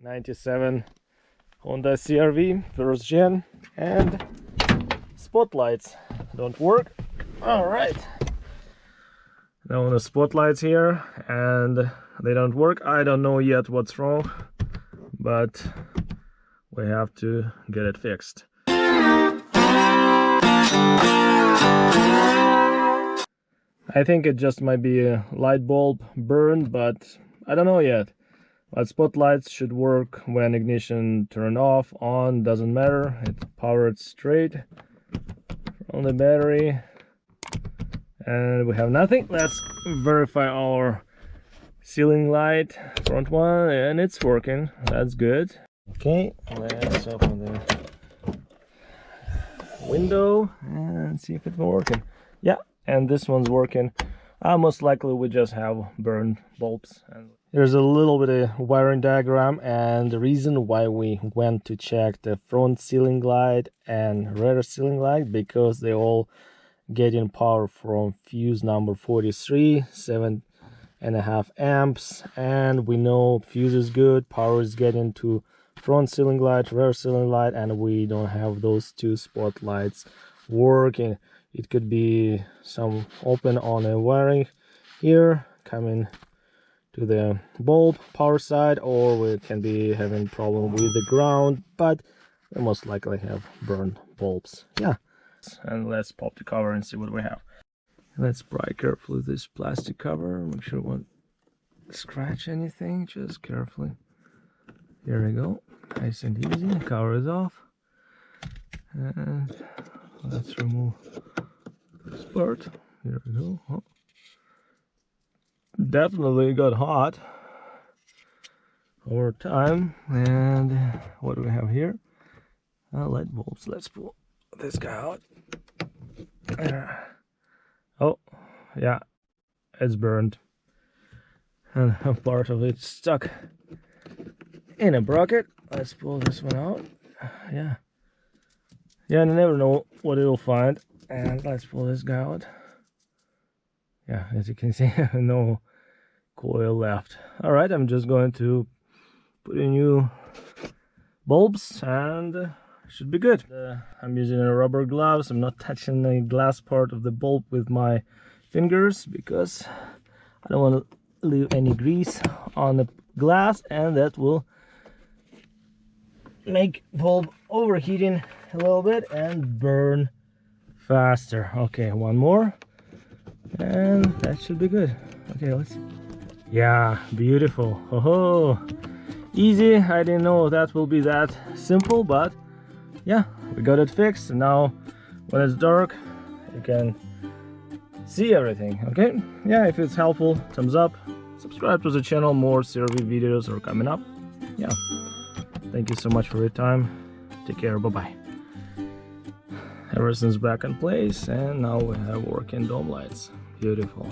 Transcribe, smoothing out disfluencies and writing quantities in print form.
97 Honda CRV first gen, and spotlights don't work. All right, now the spotlights here, and they don't work. I don't know yet what's wrong, but we have to get it fixed. I think it just might be a light bulb burned, but I don't know yet. But spotlights should work when ignition turned off, on, doesn't matter. It's powered straight from the battery. And we have nothing. Let's verify our ceiling light, front one, and it's working. That's good. Okay, let's open the window and see if it's working. Yeah, and this one's working. Most likely we just have burned bulbs. And there's a little bit of wiring diagram, and the reason why we went to check the front ceiling light and rear ceiling light, because they all getting power from fuse number 43, 7.5 amps, and we know fuse is good, power is getting to front ceiling light, rear ceiling light, and we don't have those two spotlights working. It could be some open on a wiring here coming to the bulb power side, or we can be having problem with the ground, but we most likely have burned bulbs. Yeah, and let's pop the cover and see what we have. Let's pry carefully this plastic cover, make sure it won't scratch anything, just carefully. Here we go, nice and easy. The cover is off, and let's remove this part. Here we go. Oh. Definitely got hot over time. And what do we have here? Light bulbs. Let's pull this guy out. Oh, yeah, it's burned, and a part of it stuck in a bracket. Let's pull this one out. Yeah, I never know what it'll find. And let's pull this guy out. Yeah, as you can see, no coil left. All right, I'm just going to put in new bulbs, and should be good. I'm using a rubber gloves. I'm not touching the glass part of the bulb with my fingers because I don't want to leave any grease on the glass, and that will make bulb overheating a little bit and burn faster. Okay, one more, and that should be good. Okay, let's. Yeah, beautiful. Oh, easy. I didn't know that will be that simple, but yeah, we got it fixed. And now when it's dark, you can see everything. Okay, yeah, if it's helpful, thumbs up, subscribe to the channel. More CRV videos are coming up. Yeah, thank you so much for your time. Take care. Bye bye. Everything's back in place, and now we have working dome lights. Beautiful.